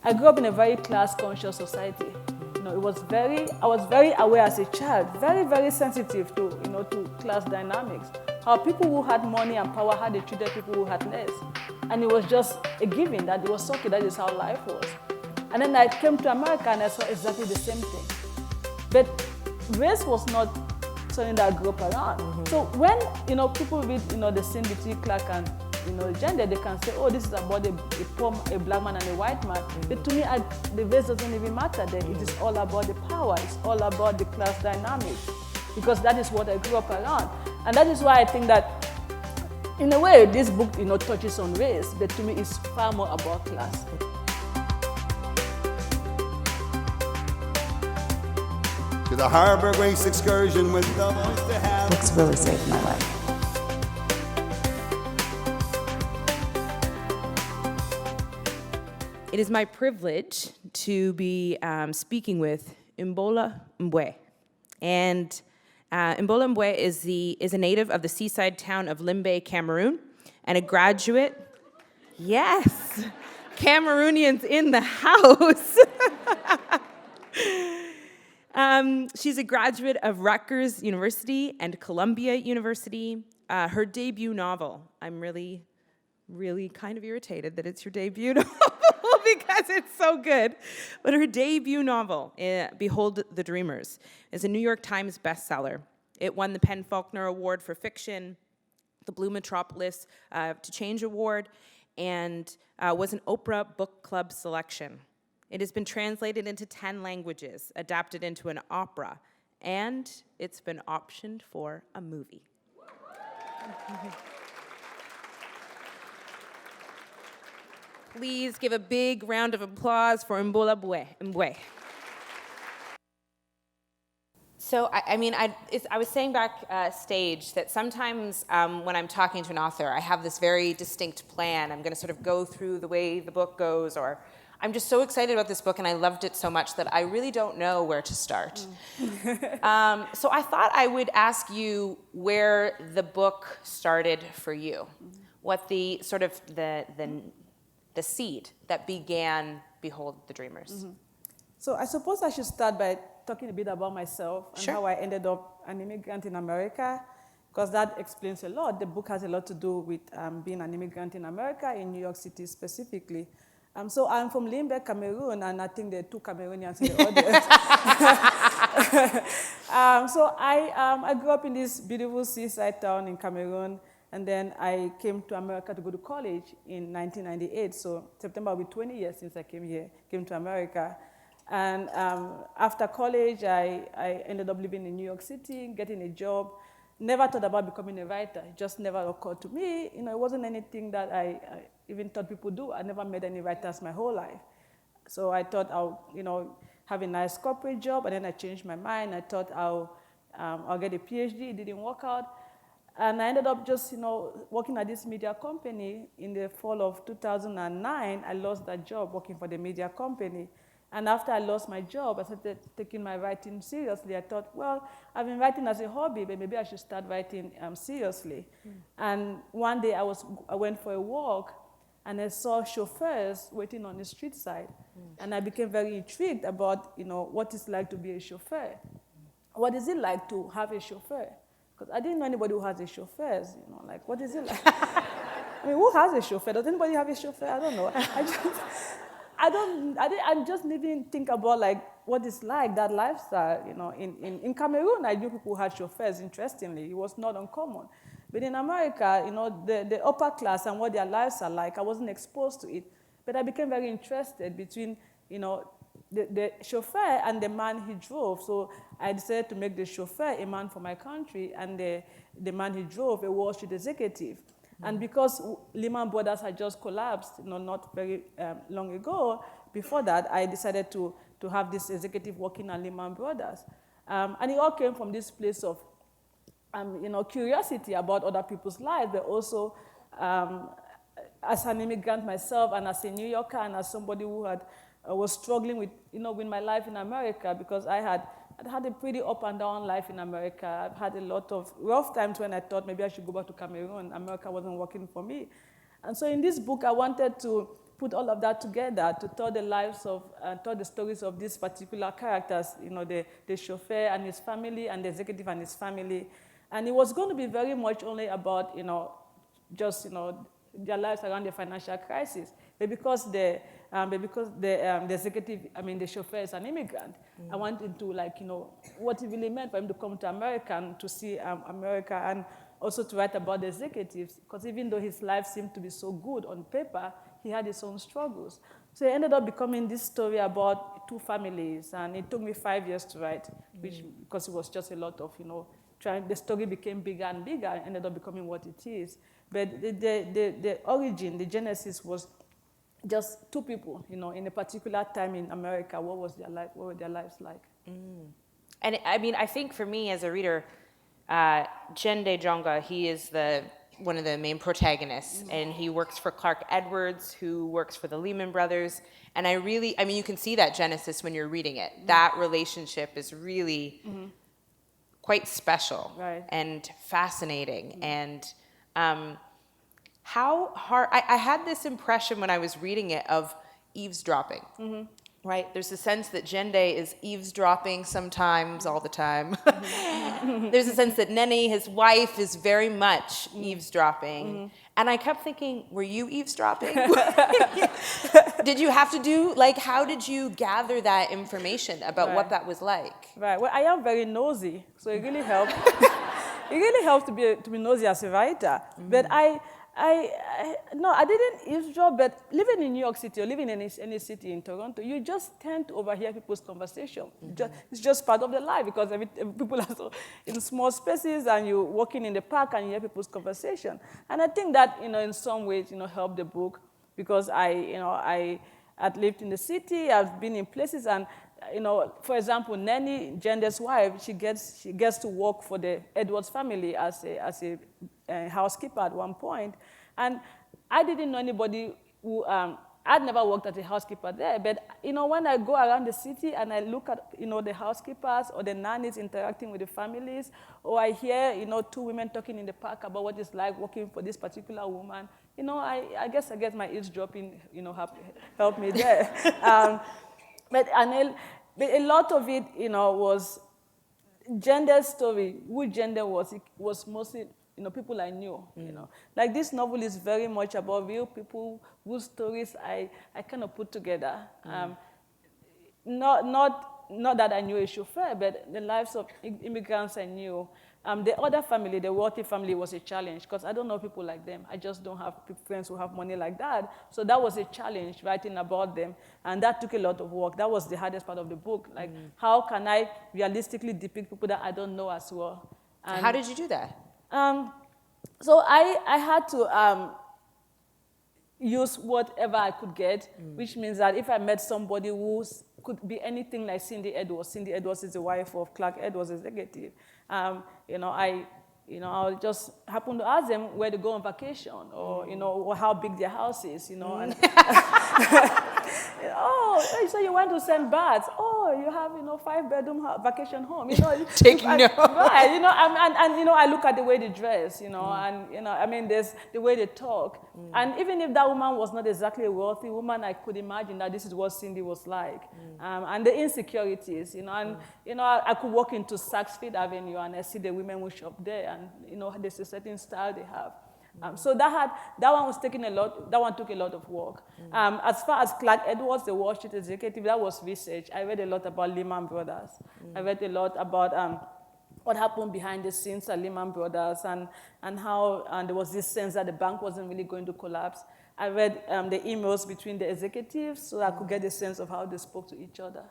I grew up in a very class-conscious society. I was very aware as a child, very, very sensitive to, to class dynamics. How people who had money and power, how they treated people who had less. And it was just a given that it was okay, that is how life was. And then I came to America and I saw exactly the same thing. But race was not something that I grew up around. So when, people read, the scene between Clark and, gender, they can say, oh, this is about a black man and a white man. But to me, the race doesn't even matter then. It is all about the power. It's all about the class dynamics. Because that is what I grew up around. And that is why I think that, in a way, this book, touches on race, but to me, it's far more about class. To the Harbor Grace excursion with the most to have. Books really saved my life. It is my privilege to be speaking with Imbolo Mbue. And Imbolo Mbue is a native of the seaside town of Limbe, Cameroon, and a graduate. Yes, Cameroonians in the house. She's a graduate of Rutgers University and Columbia University. Her debut novel, I'm really kind of irritated that it's your debut novel because it's so good. But her debut novel, Behold the Dreamers, is a New York Times bestseller. It won the Faulker Award for fiction, the Blue Metropolis to Change Award, and was an Oprah Book Club selection. It has been translated into 10 languages, adapted into an opera, and it's been optioned for a movie. Please give a big round of applause for Imbolo Mbue. So, I was saying backstage that sometimes when I'm talking to an author, I have this very distinct plan. I'm going to sort of go through the way the book goes, or I'm just so excited about this book and I loved it so much that I really don't know where to start. So I thought I would ask you where the book started for you. What the sort of the seed that began Behold the Dreamers. So I suppose I should start by talking a bit about myself and Sure. how I ended up an immigrant in America, because that explains a lot. The book has a lot to do with being an immigrant in America, in New York City specifically. So I'm from Limbe, Cameroon, and I think there are 2 Cameroonians in the audience. So I grew up in this beautiful seaside town in Cameroon, and then I came to America to go to college in 1998. So September will be 20 years since I came to America. And after college, I ended up living in New York City, getting a job. Never thought about becoming a writer. It just never occurred to me. It wasn't anything that I even thought people do. I never met any writers my whole life. So I thought I'll, have a nice corporate job, and then I changed my mind. I thought I'll get a PhD. It didn't work out. And I ended up just, working at this media company. In the fall of 2009, I lost that job working for the media company. And after I lost my job, I started taking my writing seriously. I thought, well, I've been writing as a hobby, but maybe I should start writing seriously. And one day I went for a walk, and I saw chauffeurs waiting on the street side. And I became very intrigued about, what it's like to be a chauffeur. What is it like to have a chauffeur? Because I didn't know anybody who has a chauffeur. What is it like? Who has a chauffeur? Does anybody have a chauffeur? I don't know. I just didn't think about what it's like, that lifestyle. In Cameroon, I knew people who had chauffeurs. Interestingly, it was not uncommon. But in America, the upper class and what their lives are like, I wasn't exposed to it. But I became very interested between, the chauffeur and the man he drove. So I decided to make the chauffeur a man for my country, and the man he drove a Wall Street executive. And because Lehman Brothers had just collapsed, not very long ago, before that, I decided to have this executive working at Lehman Brothers. And it all came from this place of, curiosity about other people's lives, but also as an immigrant myself, and as a New Yorker, and as somebody who was struggling with, with my life in America, because I'd had a pretty up and down life in America. I've had a lot of rough times when I thought maybe I should go back to Cameroon. America wasn't working for me. And so in this book, I wanted to put all of that together to tell tell the stories of these particular characters, the chauffeur and his family and the executive and his family. And it was going to be very much only about, their lives around the financial crisis. But because the executive, the chauffeur is an immigrant, I wanted to, what it really meant for him to come to America and to see America, and also to write about the executives, because even though his life seemed to be so good on paper, he had his own struggles. So it ended up becoming this story about two families, and it took me 5 years to write, because it was just a lot of, the story became bigger and bigger, and ended up becoming what it is. But the origin, the genesis was just two people, in a particular time in America. What were their lives like? And I think for me as a reader, Jende Jonga, he is one of the main protagonists, and he works for Clark Edwards, who works for the Lehman Brothers. And you can see that genesis when you're reading it. That relationship is really quite special and fascinating. And how hard, I had this impression when I was reading it of eavesdropping. Right? There's a sense that Jende is eavesdropping sometimes, all the time. There's a sense that Nene, his wife, is very much eavesdropping. And I kept thinking, were you eavesdropping? Did you have to do, how did you gather that information about what that was like? Right. Well, I am very nosy, so it really helped. It really helps to be nosy as a writer. But I didn't eavesdrop, but living in New York City or living in any city in Toronto, you just tend to overhear people's conversation. It's just part of the life, because people are so in small spaces, and you're walking in the park and you hear people's conversation. And I think that, in some ways, helped the book, because I had lived in the city, I've been in places, and for example, Nene, Jende's wife, she gets to work for the Edwards family as a housekeeper at one point. And I didn't know anybody who, I'd never worked as a housekeeper there, but when I go around the city and I look at the housekeepers or the nannies interacting with the families, or I hear two women talking in the park about what it's like working for this particular woman, I guess my eavesdropping helped me there. But a lot of it, was Jende's story. Who Jende was, it was mostly, people I knew. Like, this novel is very much about real people whose stories I kind of put together. Not that I knew a chauffeur, but the lives of immigrants I knew. The other family, the wealthy family, was a challenge, because I don't know people like them. I just don't have friends who have money like that. So that was a challenge, writing about them. And that took a lot of work. That was the hardest part of the book. Like, how can I realistically depict people that I don't know as well? And how did you do that? So I had to use whatever I could get, which means that if I met somebody who could be anything like Cindy Edwards is the wife of Clark Edwards' executive, I'll just happen to ask them where to go on vacation, or, or how big their house is, and oh, so you went to St. Bart's. Oh, you have, 5-bedroom vacation home. Taking note. Right, and I look at the way they dress, and, there's the way they talk. And even if that woman was not exactly a wealthy woman, I could imagine that this is what Cindy was like. And the insecurities, I could walk into Saks Fifth Avenue and I see the women who shop there, and, there's a certain style they have. So that one took a lot of work. As far as Clark Edwards, the Wall Street executive, that was research. I read a lot about Lehman Brothers. I read a lot about what happened behind the scenes at Lehman Brothers, and how there was this sense that the bank wasn't really going to collapse. I read the emails between the executives, so I could get a sense of how they spoke to each other.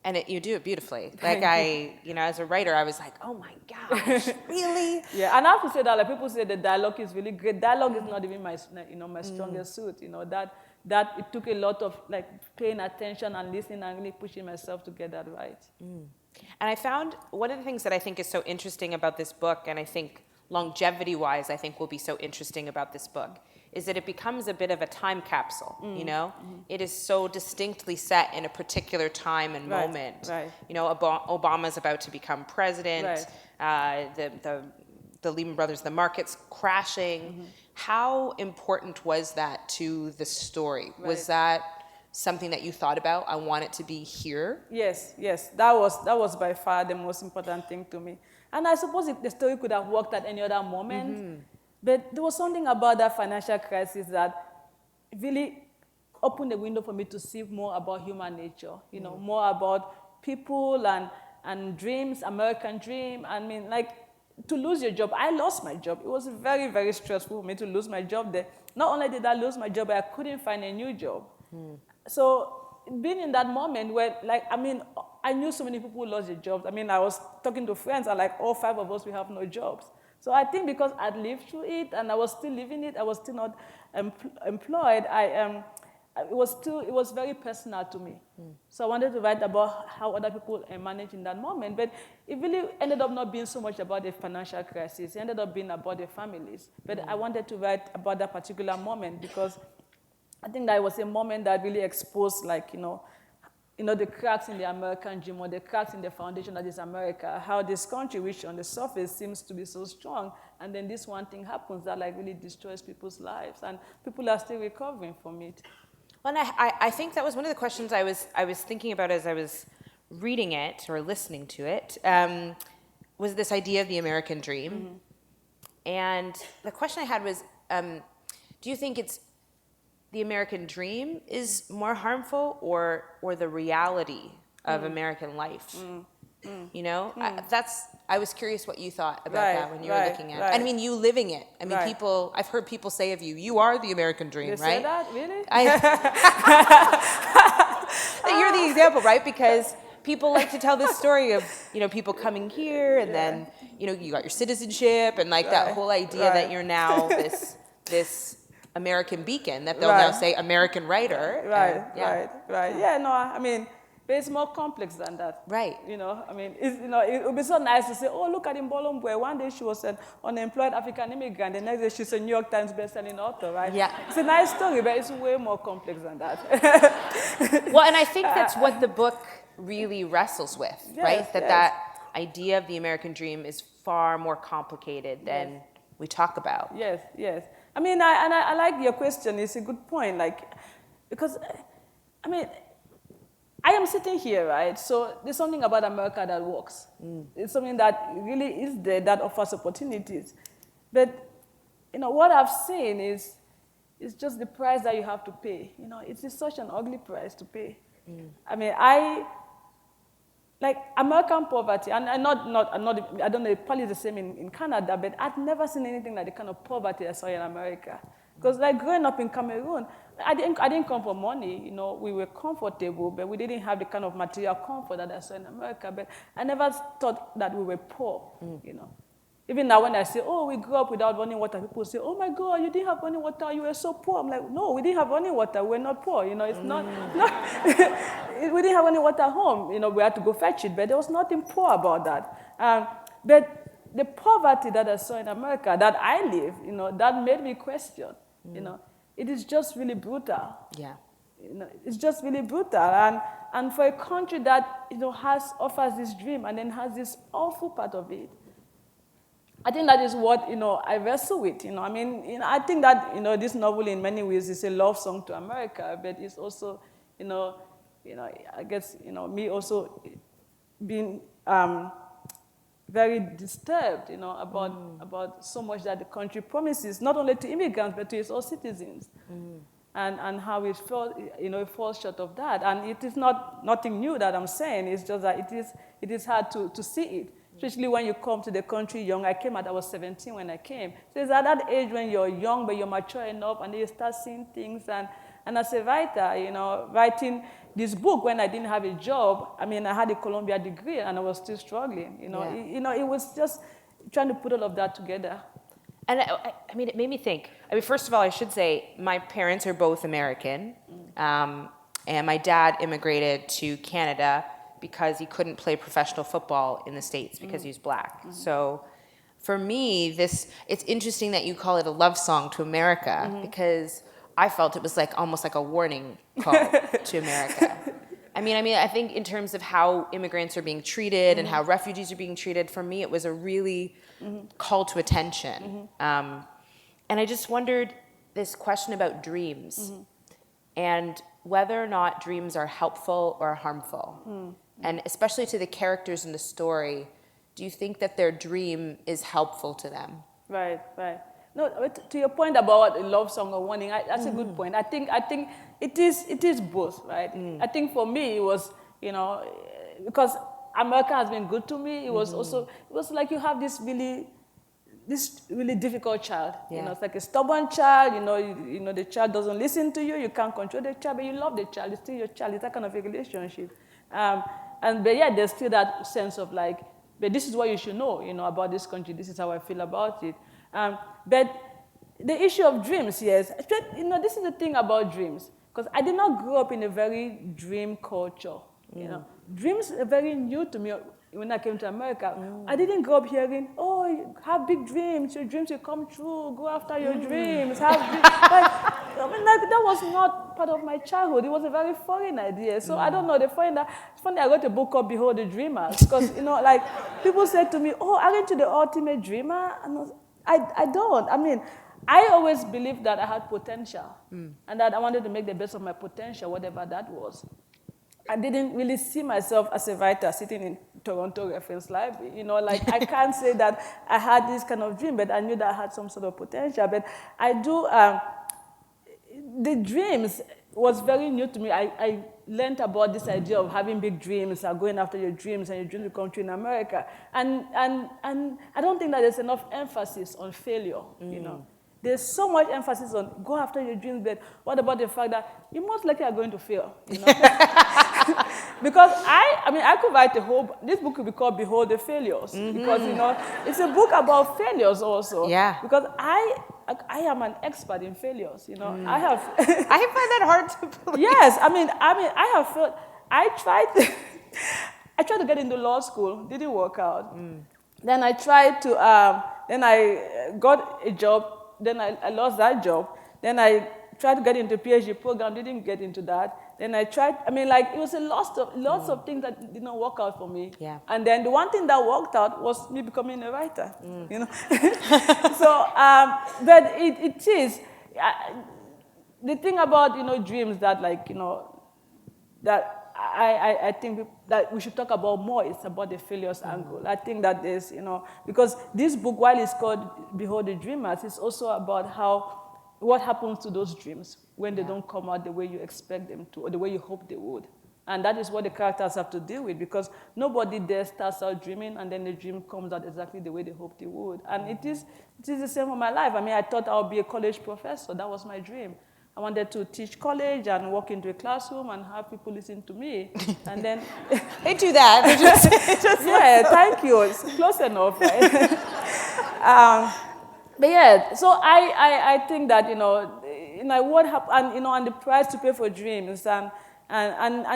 And you do it beautifully. Like, as a writer, I was like, oh my gosh, really? Yeah, and I have to say that, like, people say the dialogue is really great. Dialogue is not even my strongest suit. That it took a lot of, like, paying attention and listening and really pushing myself to get that right. And I found one of the things that I think is so interesting about this book, and I think longevity-wise, I think will be so interesting about this book, is that it becomes a bit of a time capsule, It is so distinctly set in a particular time and moment. Right. Obama's about to become president, the Lehman Brothers, the market's crashing. How important was that to the story? Right. Was that something that you thought about? I want it to be here? Yes, yes, that was by far the most important thing to me. And I suppose the story could have worked at any other moment, but there was something about that financial crisis that really opened the window for me to see more about human nature, more about people and dreams, American dream. I mean, like, to lose your job. I lost my job. It was very, very stressful for me to lose my job there. Not only did I lose my job, but I couldn't find a new job. So being in that moment where, like, I mean, I knew so many people who lost their jobs. I mean, I was talking to friends, and like all 5 of us, we have no jobs. So I think because I'd lived through it and I was still living it, I was still not employed, it was very personal to me. So I wanted to write about how other people manage in that moment, but it really ended up not being so much about the financial crisis. It ended up being about the families. But I wanted to write about that particular moment because I think that it was a moment that really exposed, like, the cracks in the American dream, or the cracks in the foundation that is America, how this country, which on the surface seems to be so strong, and then this one thing happens that, like, really destroys people's lives, and people are still recovering from it. Well, and I think that was one of the questions I was thinking about as I was reading it or listening to it, was this idea of the American dream. And the question I had was, do you think it's the American dream is more harmful, or the reality of American life? I was curious what you thought about that when you were looking at it. And I mean, you living it. I mean, I've heard people say of you, you are the American dream, They right? say that? Really? You're the example, right? Because people like to tell this story of, people coming here, and then, you got your citizenship, and like that whole idea that you're now this American beacon, that they'll now say American writer. Right. Yeah, no, I mean, but it's more complex than that. Right. I mean, it would be so nice to say, oh, look at Imbolo Mbue. One day she was an unemployed African immigrant. The next day she's a New York Times bestselling author, right? Yeah. It's a nice story, but it's way more complex than that. Well, and I think that's what the book really wrestles with, right? That idea of the American dream is far more complicated than we talk about. Yes. I mean, I like your question. It's a good point, like, because, I mean, I am sitting here, right? So there's something about America that works. It's something that really is there, that offers opportunities. But, what I've seen is just the price that you have to pay. It's such an ugly price to pay. I mean, like American poverty, and I don't know, probably the same in Canada, but I've never seen anything like the kind of poverty I saw in America. Because, like, growing up in Cameroon, I didn't come for money. We were comfortable, but we didn't have the kind of material comfort that I saw in America. But I never thought that we were poor. Even now, when I say, oh, we grew up without running water, people say, oh my God, you didn't have running water, you were so poor. I'm like, no, we didn't have running water, we're not poor. It's not we didn't have running water at home. We had to go fetch it, but there was nothing poor about that. But the poverty that I saw in America, that I live, that made me question. It is just really brutal. Yeah. It's just really brutal. And for a country that offers this dream and then has this awful part of it, I think that is what I wrestle with. I mean, I think that this novel in many ways is a love song to America, but it's also I guess me also being very disturbed about so much that the country promises, not only to immigrants but to its own citizens, and how it falls short of that. And it is nothing new that I'm saying. It's just that it is hard to see it. Especially when you come to the country young. I was 17 when I came. So it's at that age when you're young, but you're mature enough, and then you start seeing things. And as a writer, writing this book when I didn't have a job, I mean, I had a Columbia degree, and I was still struggling. It was just trying to put all of that together. And I mean, it made me think. I mean, first of all, I should say my parents are both American, and my dad immigrated to Canada because he couldn't play professional football in the States because he was black. So for me, it's interesting that you call it a love song to America, because I felt it was almost like a warning call to America. I mean, I think in terms of how immigrants are being treated and how refugees are being treated, for me, it was a really call to attention. And I just wondered this question about dreams and whether or not dreams are helpful or harmful. And especially to the characters in the story, do you think that their dream is helpful to them? Right, right. No, to your point about a love song or warning, that's a good point. I think it is both, right? I think for me it was, because America has been good to me. It was like you have this really difficult child. Yeah. It's like a stubborn child. The child doesn't listen to you. You can't control the child, but you love the child. It's still your child. It's that kind of a relationship. But yeah, there's still that sense of like, but this is what you should know, about this country. This is how I feel about it. But the issue of dreams, yes. This is the thing about dreams, because I did not grow up in a very dream culture. Dreams are very new to me when I came to America. I didn't grow up hearing, oh, you have big dreams, your dreams will come true, go after your dreams. That was not part of my childhood. It was a very foreign idea. So I don't know, it's funny I wrote a book called Behold the Dreamers, because, people said to me, oh, aren't you the ultimate dreamer? And I don't. I always believed that I had potential and that I wanted to make the best of my potential, whatever that was. I didn't really see myself as a writer sitting in Toronto Reference Library. I can't say that I had this kind of dream, but I knew that I had some sort of potential. But I do, the dreams was very new to me. I learned about this idea of having big dreams, going after your dreams, and your dreams will come true in America. And I don't think that there's enough emphasis on failure, There's so much emphasis on go after your dreams, but what about the fact that you most likely are going to fail, Because I could write this book could be called Behold the Failures, because, it's a book about failures also. Yeah. Because I am an expert in failures, I have. I find that hard to believe. Yes, I have felt, I tried to get into law school, didn't work out. Then I tried to, then I got a job. Then I lost that job. Then I tried to get into a PhD program, didn't get into that. Then I tried, it was lots of things that did not work out for me. Yeah. And then the one thing that worked out was me becoming a writer, So, but it is, the thing about, dreams that that I think that we should talk about more is about the failures angle. I think that there's, because this book, while it's called Behold the Dreamers, it's also about what happens to those dreams when they don't come out the way you expect them to, or the way you hope they would. And that is what the characters have to deal with, because nobody there starts out dreaming and then the dream comes out exactly the way they hoped it would. And it is the same for my life. I thought I would be a college professor. That was my dream. I wanted to teach college and walk into a classroom and have people listen to me. And then they do that. Yeah, thank you. It's close enough, right? But yeah, so I think that what happened, and the price to pay for dreams and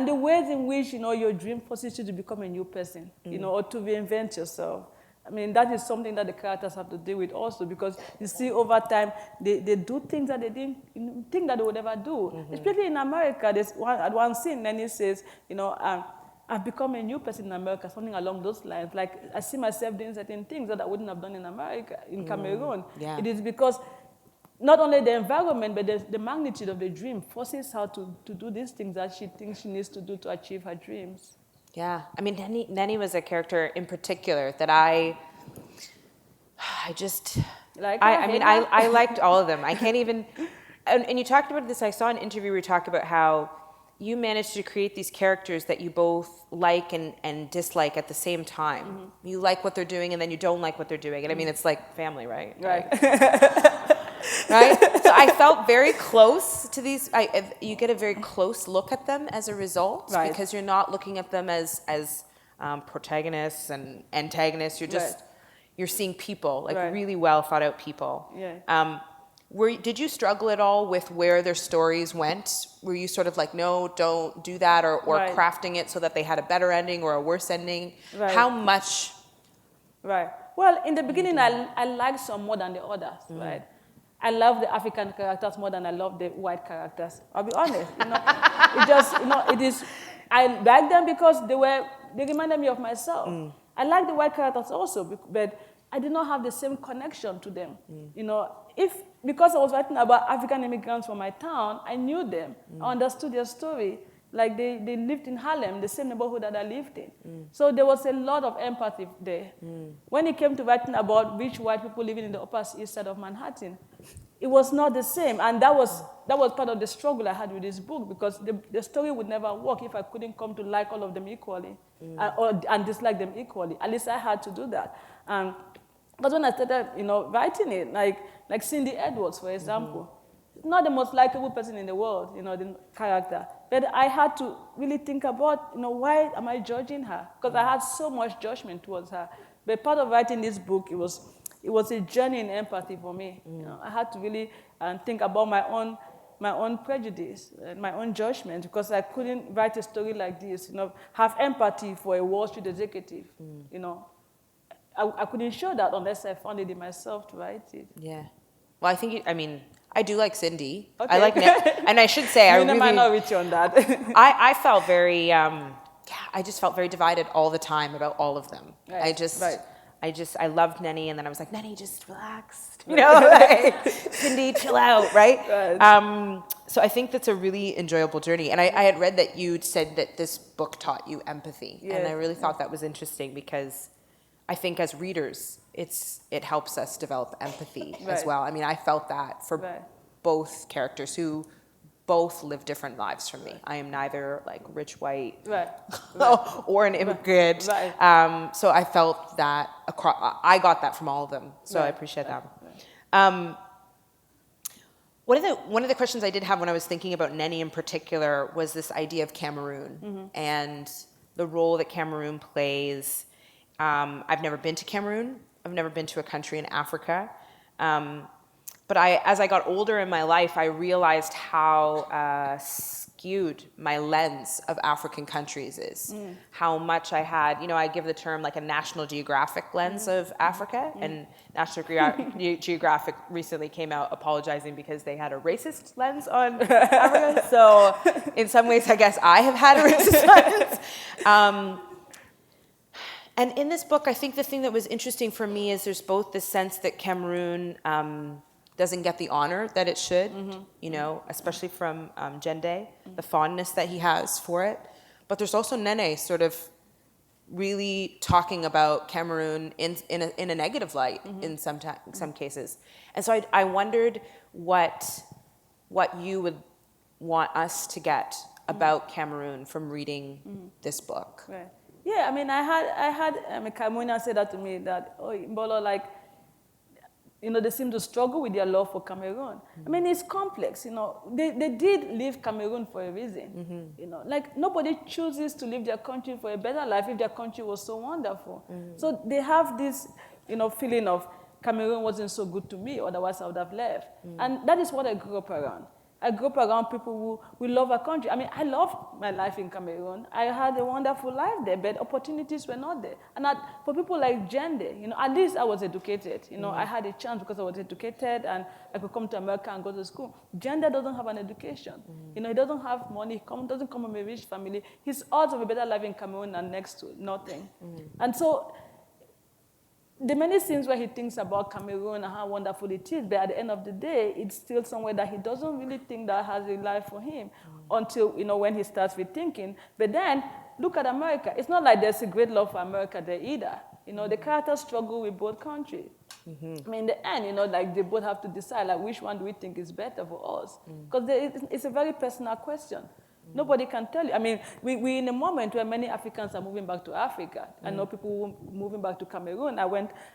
the ways in which your dream forces you to become a new person, or to reinvent yourself. That is something that the characters have to deal with also, because you see over time, they do things that they didn't think that they would ever do. Especially in America, there's one scene, then he says, I've become a new person in America, something along those lines. Like, I see myself doing certain things that I wouldn't have done in America, in Cameroon. Yeah. It is because not only the environment, but the magnitude of the dream forces her to do these things that she thinks she needs to do to achieve her dreams. Yeah, Nenny was a character in particular that I liked all of them. I can't even, and you talked about this, I saw an interview where you talked about how you managed to create these characters that you both like and dislike at the same time. You like what they're doing and then you don't like what they're doing. And it's like family, right? Right. Right? So I felt very close to these. You get a very close look at them as a result, right? Because you're not looking at them as protagonists and antagonists. You're just you're seeing people, really well thought out people. Yeah. Did you struggle at all with where their stories went? Were you sort of like, no, don't do that, or crafting it so that they had a better ending or a worse ending? Right. How much? Right. Well, in the beginning, I liked some more than the others, right? I love the African characters more than I love the white characters. I'll be honest. It is. I like them because they reminded me of myself. I like the white characters also, but I did not have the same connection to them. You know, because I was writing about African immigrants from my town, I knew them. I understood their story. Like they lived in Harlem, the same neighborhood that I lived in. So there was a lot of empathy there. When it came to writing about rich white people living in the Upper East Side of Manhattan, it was not the same. And that was part of the struggle I had with this book, because the story would never work if I couldn't come to like all of them equally and dislike them equally. At least I had to do that. But when I started, writing it, like Cindy Edwards, for example, not the most likable person in the world, the character. But I had to really think about, why am I judging her? Because I had so much judgment towards her. But part of writing this book, it was a journey in empathy for me. I had to really think about my own prejudice and my own judgment, because I couldn't write a story like this, have empathy for a Wall Street executive, I couldn't show that unless I found it in myself to write it. Yeah. Well, I do like Cindy. Okay. I like and I should say, I'm in the minority on that. I felt very, I just felt very divided all the time about all of them. Right. I loved Nenny, and then I was like, Nenny, just relax. Like, Cindy, chill out, right? So I think that's a really enjoyable journey. And I had read that you'd said that this book taught you empathy. Yes. And I really thought that was interesting, because I think as readers, it helps us develop empathy as well. I felt that for both characters who both live different lives from me. I am neither like rich white or an immigrant. So I felt that I got that from all of them. So I appreciate that. One of the questions I did have when I was thinking about Nenny in particular was this idea of Cameroon and the role that Cameroon plays. I've never been to Cameroon. I've never been to a country in Africa. But as I got older in my life, I realized how skewed my lens of African countries is. How much I had, I give the term like a National Geographic lens of Africa. And National Geographic recently came out apologizing because they had a racist lens on Africa. So in some ways, I guess I have had a racist lens. And in this book, I think the thing that was interesting for me is there's both the sense that Cameroon doesn't get the honor that it should, especially from Jende, the fondness that he has for it. But there's also Nene sort of really talking about Cameroon in a negative light in some cases. And so I wondered what you would want us to get about Cameroon from reading this book. Right. Yeah, I had a Cameroonian say that to me, that, Imbolo, they seem to struggle with their love for Cameroon. It's complex, They did leave Cameroon for a reason, nobody chooses to leave their country for a better life if their country was so wonderful. So they have this, feeling of Cameroon wasn't so good to me, otherwise I would have left. And that is what I grew up around. I grew up around people who love our country. I loved my life in Cameroon. I had a wonderful life there, but opportunities were not there. And for people like Jende, at least I was educated. I had a chance because I was educated and I could come to America and go to school. Jende doesn't have an education. He doesn't have money. He doesn't come from a rich family. His odds of a better life in Cameroon are next to nothing. And so the many scenes where he thinks about Cameroon and how wonderful it is, but at the end of the day, it's still somewhere that he doesn't really think that has a life for him until, when he starts rethinking. But then, look at America. It's not like there's a great love for America there either. The characters struggle with both countries. In the end, they both have to decide, which one do we think is better for us? Because it's a very personal question. Nobody can tell you. We're in a moment where many Africans are moving back to Africa. I know people moving back to Cameroon.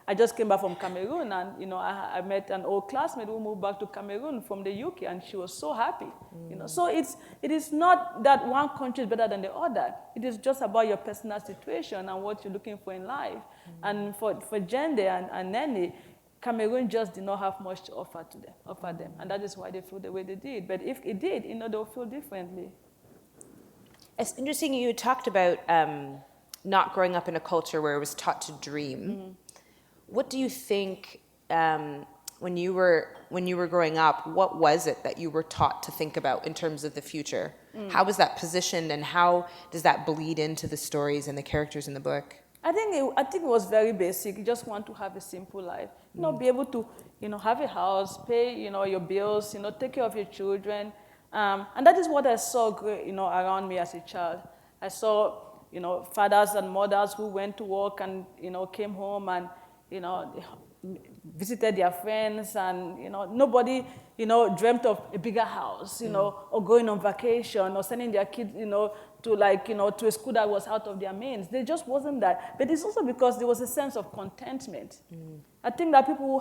I just came back from Cameroon, and I met an old classmate who moved back to Cameroon from the UK, and she was so happy. So it is not that one country is better than the other. It is just about your personal situation and what you're looking for in life. And for Jende and Nene, Cameroon just did not have much to offer them, and that is why they feel the way they did. But if it did, they'll feel differently. It's interesting you talked about not growing up in a culture where it was taught to dream. What do you think when you were growing up? What was it that you were taught to think about in terms of the future? How was that positioned, and how does that bleed into the stories and the characters in the book? I think it was very basic. You just want to have a simple life. Be able to, have a house, pay, your bills, take care of your children. And that is what I saw, around me as a child. I saw, fathers and mothers who went to work and, came home and, visited their friends and, nobody, dreamt of a bigger house, or going on vacation or sending their kids, to to a school that was out of their means. There just wasn't that. But it's also because there was a sense of contentment. I think that people who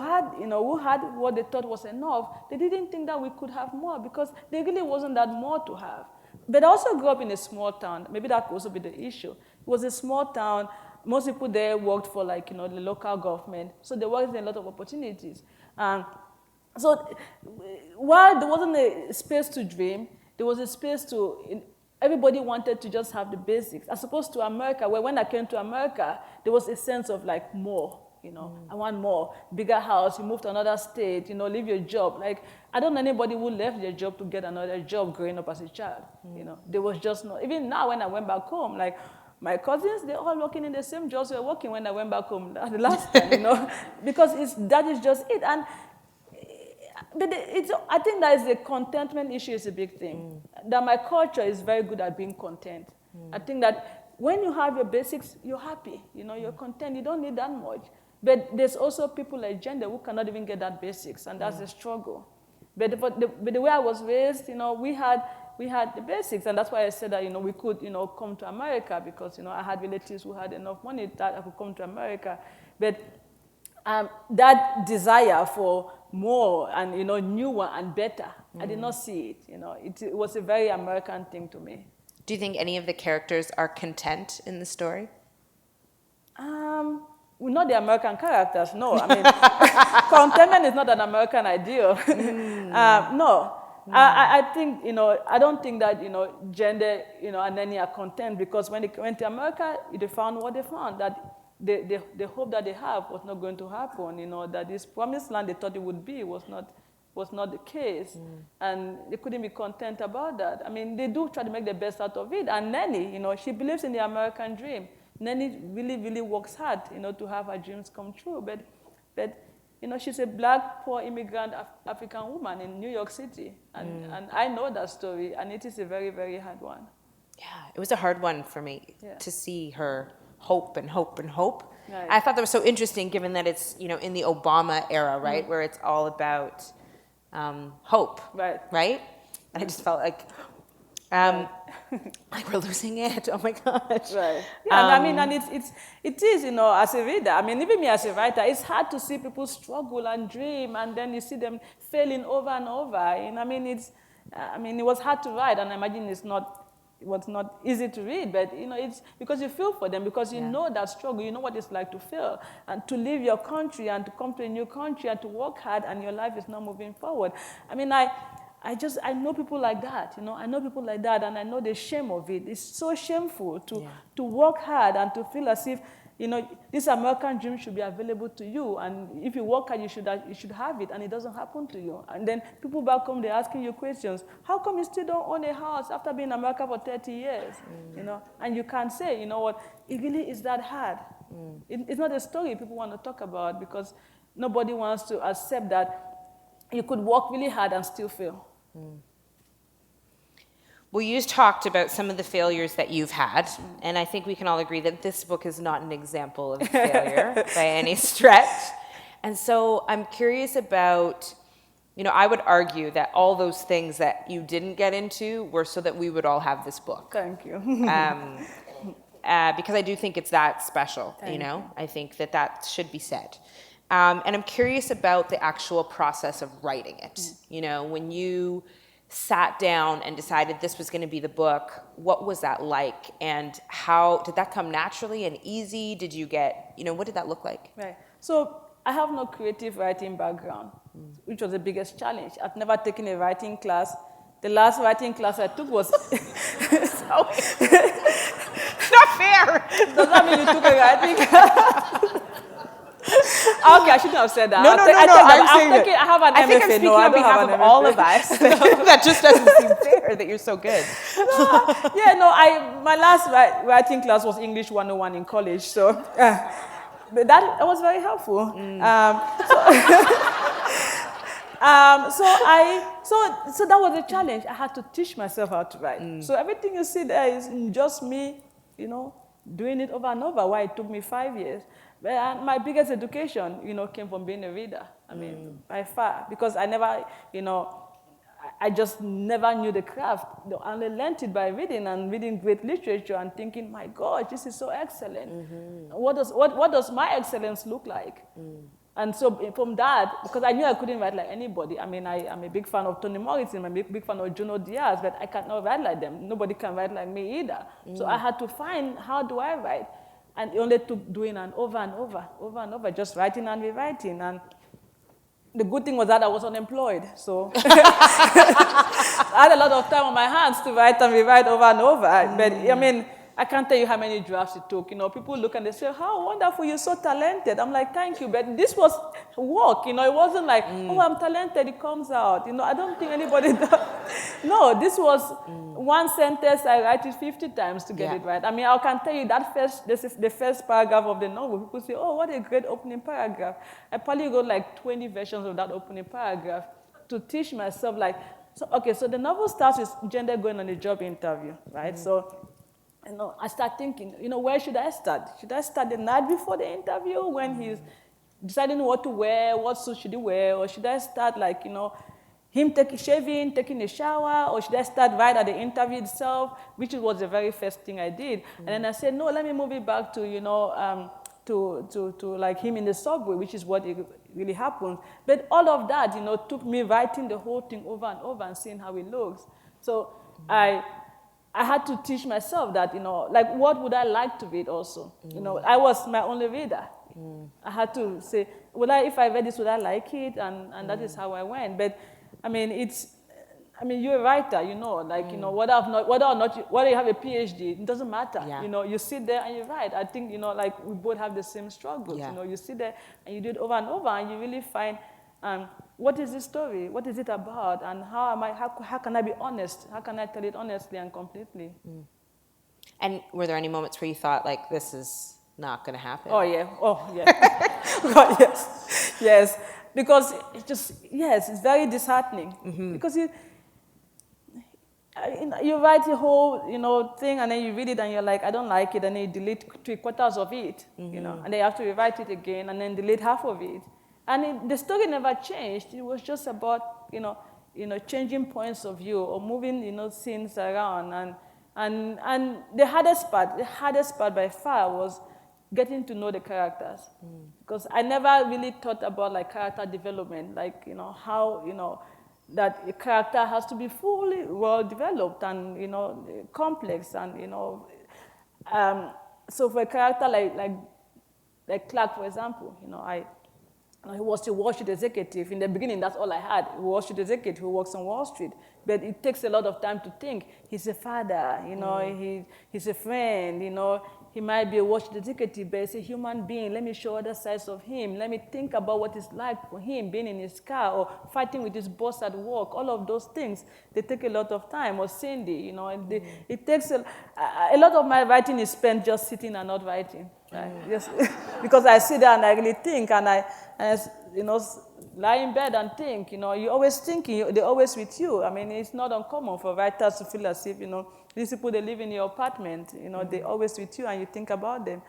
had what they thought was enough, they didn't think that we could have more because there really wasn't that more to have. But I also grew up in a small town. Maybe that could also be the issue. It was a small town. Most people there worked for the local government. So there wasn't a lot of opportunities. So while there wasn't a space to dream, there was a space to, everybody wanted to just have the basics. As opposed to America, where when I came to America, there was a sense of more. I want more, bigger house, you move to another state, leave your job. I don't know anybody who left their job to get another job growing up as a child. There was just no, even now when I went back home, my cousins, they're all working in the same jobs we were working when I went back home the last time, because that is just it. But I think that is the contentment issue is a big thing. That my culture is very good at being content. I think that when you have your basics, you're happy, you're content, you don't need that much. But there's also people like gender who cannot even get that basics, and that's a struggle. But the way I was raised, we had the basics, and that's why I said that, we could, come to America because, I had relatives who had enough money that I could come to America. But that desire for more and, newer and better, I did not see it, it was a very American thing to me. Do you think any of the characters are content in the story? We're not the American characters, no. I mean, contentment is not an American ideal. No. I think, I don't think that, gender, and Nenny are content because when they went to America, they found what they found, that the hope that they have was not going to happen, that this promised land they thought it would be was not the case. And they couldn't be content about that. I mean, they do try to make the best out of it. And Nenny, she believes in the American dream. Nenny really, really works hard, to have her dreams come true. But she's a black, poor immigrant African woman in New York City. And I know that story, and it is a very, very hard one. Yeah, it was a hard one for me to see her hope and hope and hope. Right. I thought that was so interesting given that it's, in the Obama era, right, where it's all about hope, right? And I just felt like, like we're losing it. Oh my gosh. Right. Yeah, I mean, and it is, as a reader. I mean, even me as a writer, it's hard to see people struggle and dream, and then you see them failing over and over. And I mean, it was hard to write, and I imagine it was not easy to read, but it's because you feel for them, because you know that struggle, you know what it's like to fail and to leave your country and to come to a new country and to work hard, and your life is not moving forward. I mean, I know people like that, I know people like that, and I know the shame of it. It's so shameful to work hard and to feel as if, this American dream should be available to you, and if you work hard, you should have it, and it doesn't happen to you. And then people back home, they're asking you questions. How come you still don't own a house after being in America for 30 years? And you can't say, what, it really is that hard. It's not a story people want to talk about, because nobody wants to accept that you could work really hard and still fail. Well, you talked about some of the failures that you've had, and I think we can all agree that this book is not an example of failure by any stretch. And so I'm curious about, I would argue that all those things that you didn't get into were so that we would all have this book. Thank you. Because I do think it's that special, I think that should be said. And I'm curious about the actual process of writing it. When you sat down and decided this was going to be the book, what was that like? And how did that come naturally and easy? Did you get, what did that look like? Right. So I have no creative writing background, which was the biggest challenge. I've never taken a writing class. The last writing class I took was... Not fair. Does that mean you took a writing class? Okay, I shouldn't have said that. No. I have an I think I'm MFA. speaking No, I on don't behalf have an of all MFA. of us. That just doesn't seem fair that you're so good. Yeah, no, my last writing class was English 101 in college, so but that was very helpful. So that was a challenge. I had to teach myself how to write. So everything you see there is just me, doing it over and over. Why it took me 5 years. But my biggest education, came from being a reader. I mean, by far, because I never, I just never knew the craft. I only learned it by reading and reading great literature and thinking, my God, this is so excellent. What does my excellence look like? And so from that, because I knew I couldn't write like anybody. I mean, I'm a big fan of Toni Morrison. I'm a big fan of Juno Diaz, but I cannot write like them. Nobody can write like me either. So I had to find, how do I write? And it only took doing and over, just writing and rewriting. And the good thing was that I was unemployed, so I had a lot of time on my hands to write and rewrite over and over. But I mean, I can't tell you how many drafts it took. People look and they say, "How wonderful! You're so talented." I'm like, "Thank you," but this was work. It wasn't like, "Oh, I'm talented. It comes out." I don't think anybody does. No, this was one sentence. I write it 50 times to get it right. I mean, I can tell you that this is the first paragraph of the novel. People say, "Oh, what a great opening paragraph." I probably wrote like 20 versions of that opening paragraph to teach myself. So the novel starts with Gender going on a job interview, right? So. I start thinking, where should I start? Should I start the night before the interview when he's deciding what to wear, what suit should he wear, or should I start him shaving, taking a shower, or should I start right at the interview itself, which was the very first thing I did. And then I said, no, let me move it back to, to like him in the subway, which is what it really happened. But all of that, took me writing the whole thing over and over and seeing how it looks. So I had to teach myself that, what would I like to read also? I was my only reader. I had to say, if I read this, would I like it? And that is how I went. But, I mean, you're a writer, whether or not you have a PhD, it doesn't matter. Yeah. You sit there and you write. I think, we both have the same struggles. Yeah. You sit there and you do it over and over and you really find, what is this story? What is it about? And how can I be honest? How can I tell it honestly and completely? And were there any moments where you thought, this is not going to happen? Oh, yeah. God, yes. Because it's very disheartening. Because you write the whole, thing, and then you read it, and you're like, I don't like it, and then you delete 3/4 of it, and then you have to rewrite it again, and then delete half of it. And the story never changed. It was just about, changing points of view or moving, scenes around. And the hardest part by far was getting to know the characters. Because I never really thought about character development, how, that a character has to be fully well developed and, complex and, so for a character like Clark, for example, he was a Wall Street executive. In the beginning, that's all I had. A Wall Street executive who works on Wall Street. But it takes a lot of time to think. He's a father, he's a friend, he might be a Wall Street executive, but he's a human being. Let me show other sides of him. Let me think about what it's like for him being in his car or fighting with his boss at work. All of those things, they take a lot of time. Or Cindy, it takes a lot of my writing is spent just sitting and not writing. Right? Just because I sit there and I really think, and I lie in bed and think. You're always thinking. They're always with you. I mean, it's not uncommon for writers to feel as if these people, they live in your apartment. They're always with you, and you think about them.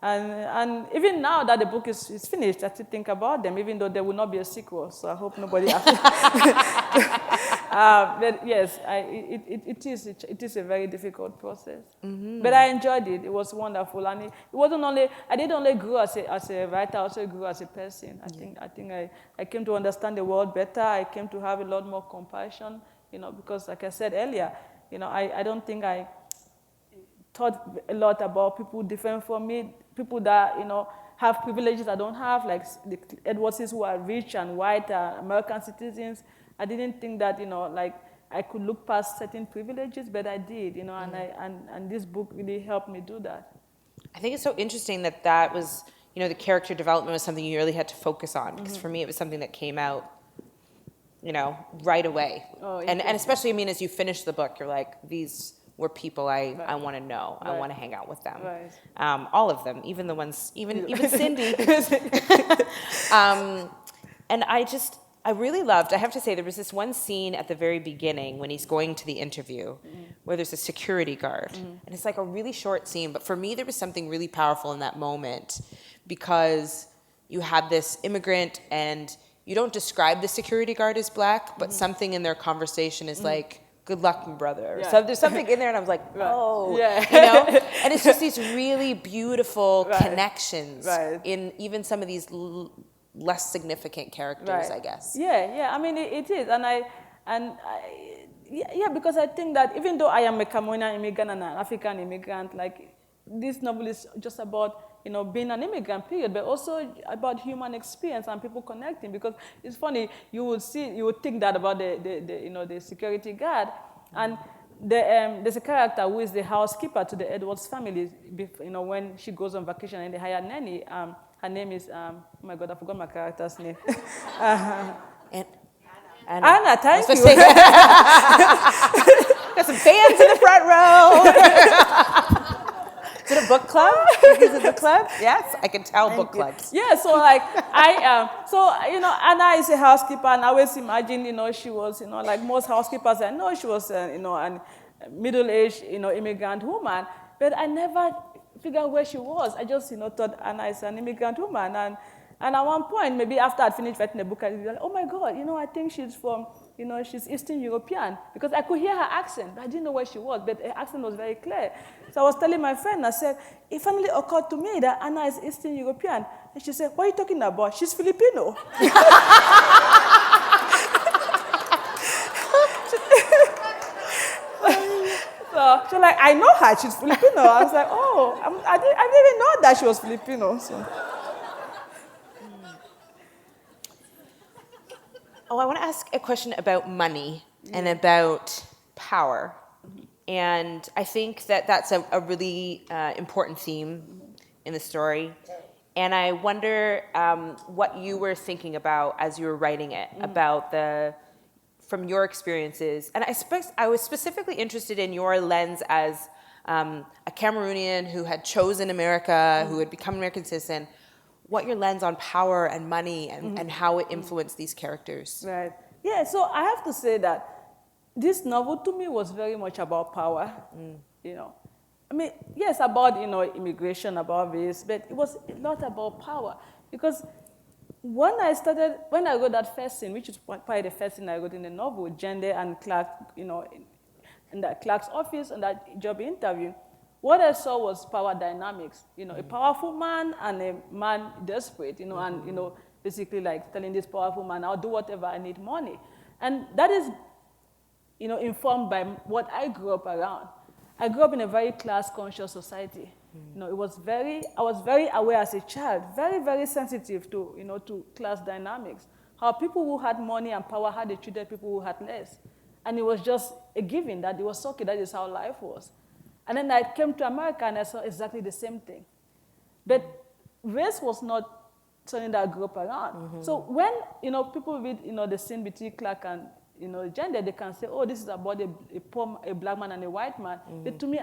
And even now that the book is finished, I still think about them, even though there will not be a sequel. So I hope nobody. But yes, it is a very difficult process. But I enjoyed it. It was wonderful, and it wasn't only. I didn't only grow as a writer. I also grew as a person. I think I came to understand the world better. I came to have a lot more compassion. Because like I said earlier, I don't think I thought a lot about people different from me, people that have privileges I don't have, like the Edwardses who are rich and white American citizens. I didn't think that I could look past certain privileges, but I did, and this book really helped me do that. I think it's so interesting that was you know, the character development was something you really had to focus on, because for me it was something that came out, you know, right away. Oh, and especially, I mean, as you finish the book, you're like, these were people I want to know. I want to hang out with them. Right. All of them, even the ones, even Cindy. And I really loved, I have to say, there was this one scene at the very beginning when he's going to the interview where there's a security guard. And it's like a really short scene, but for me there was something really powerful in that moment, because you had this immigrant and you don't describe the security guard as black, but something in their conversation is like, good luck, my brother. Yeah. So there's something in there, and I was like, oh, Yeah. you know? And it's just these really beautiful connections in even some of these less significant characters, I guess. Yeah. I mean, it is, yeah, because I think that even though I am a Cameroonian immigrant and an African immigrant, like, this novel is just about, you know, being an immigrant, period, but also about human experience and people connecting. Because it's funny, you would think that about the security guard, and there's a character who is the housekeeper to the Edwards family. You know, when she goes on vacation and they hire a nanny, her name is oh my God, I forgot my character's name. Anna, thank you. Got some fans in the front row. Is it a book club? Is it a club? Yes, I can tell book clubs. Yeah, so like you know, Anna is a housekeeper, and I always imagine, you know, she was, you know, like most housekeepers, I know she was, you know, a middle-aged, you know, immigrant woman, but I never figured out where she was. I just, you know, thought Anna is an immigrant woman, and at one point, maybe after I'd finished writing the book, I'd be like, oh my God, you know, I think she's from, you know, she's Eastern European, because I could hear her accent. I didn't know where she was, but her accent was very clear. So I was telling my friend, I said, it finally occurred to me that Anna is Eastern European. And she said, what are you talking about? She's Filipino. So she's like, I know her, she's Filipino. I was like, oh, I didn't even know that she was Filipino. So. Oh, I want to ask a question about money and about power. And I think that that's a really important theme in the story. And I wonder what you were thinking about as you were writing it, about from your experiences. And I was specifically interested in your lens as a Cameroonian who had chosen America, who had become an American citizen, what your lens on power and money and how it influenced these characters. Right. Yeah, so I have to say that this novel to me was very much about power, you know. I mean, yes, about, you know, immigration, about this, but it was a lot about power. Because when I wrote that first scene, which is probably the first scene I wrote in the novel, Gender and Clark, you know, in that Clark's office and that job interview, what I saw was power dynamics, you know, a powerful man and a man desperate, you know, and, you know, basically like telling this powerful man, I'll do whatever, I need money. And that is, you know, informed by what I grew up around. I grew up in a very class-conscious society. You know, I was very aware as a child, very, very sensitive to, you know, to class dynamics, how people who had money and power, how they treated people who had less. And it was just a given that it was okay, that is how life was. And then I came to America and I saw exactly the same thing. But race was not something that I grew up around. So when, you know, people read, you know, the scene between Clark and, you know, Gender, they can say, oh, this is about a black man and a white man. But to me,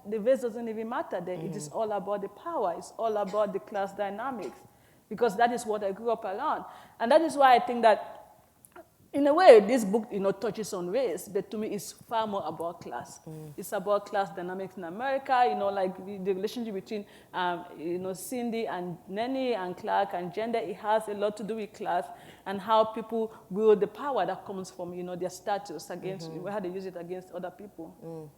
the race doesn't even matter there. It is all about the power. It's all about the class dynamics, because that is what I grew up around. And that is why I think that, in a way, this book, you know, touches on race, but to me, it's far more about class. It's about class dynamics in America, you know, like the relationship between, you know, Cindy and Nenny and Clark and Gender. It has a lot to do with class and how people wield the power that comes from, you know, their status against, how they use it against other people.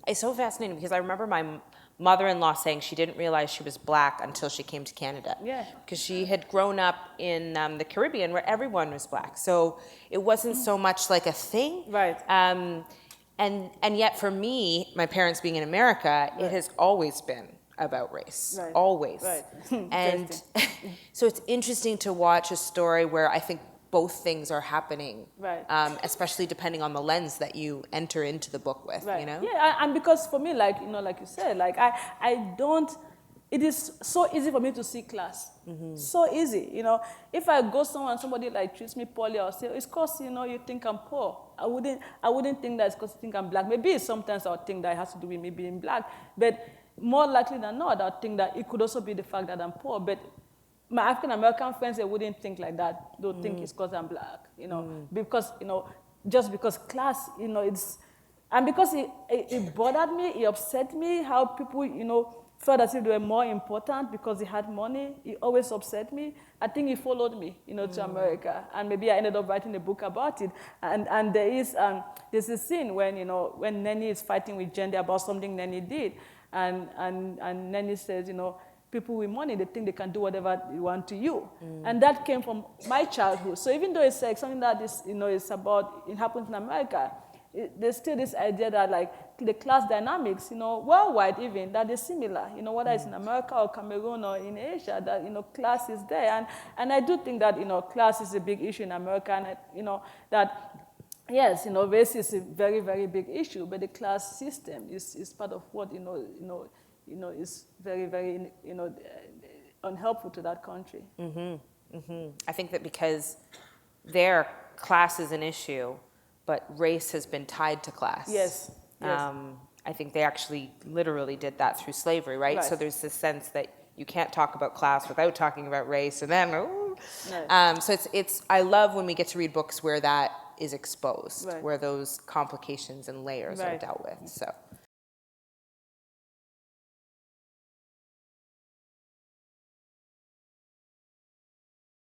It's so fascinating because I remember my mother-in-law saying she didn't realize she was black until she came to Canada. Yeah. Because she had grown up in the Caribbean where everyone was black. So it wasn't so much like a thing. Right. And yet for me, my parents being in America, it has always been about race. Right. Always. Right. And so it's interesting to watch a story where I think both things are happening, right. Especially depending on the lens that you enter into the book with, right. you know? Yeah, and because for me, like, you know, like you said, like I don't it is so easy for me to see class. So easy, If I go somewhere and somebody like treats me poorly, I'll say, it's because, you think I'm poor. I wouldn't think that it's because you think I'm black. Maybe sometimes I'll think that it has to do with me being black. But more likely than not, I'll think that it could also be the fact that I'm poor. But my African-American friends, they wouldn't think like that. They'll think it's because I'm black, because, just because class, and because it bothered me, it upset me how people, felt as if they were more important because they had money. It always upset me. I think it followed me, to America. And maybe I ended up writing a book about it. And there's a scene when, when Nenny is fighting with Jende about something Nenny did. And Nenny says, people with money, they think they can do whatever they want to you. And that came from my childhood. So even though it's like something that is, it happens in America, there's still this idea that like the class dynamics, worldwide even, that is similar, whether it's in America or Cameroon or in Asia, that, class is there. And I do think that, class is a big issue in America, and, that, yes, race is a very, very big issue, but the class system is part of what, is very, very, unhelpful to that country. I think that because their class is an issue, but race has been tied to class. Yes. I think they actually literally did that through slavery, right? So there's this sense that you can't talk about class without talking about race, and then, so it's. I love when we get to read books where that is exposed, where those complications and layers are dealt with. So.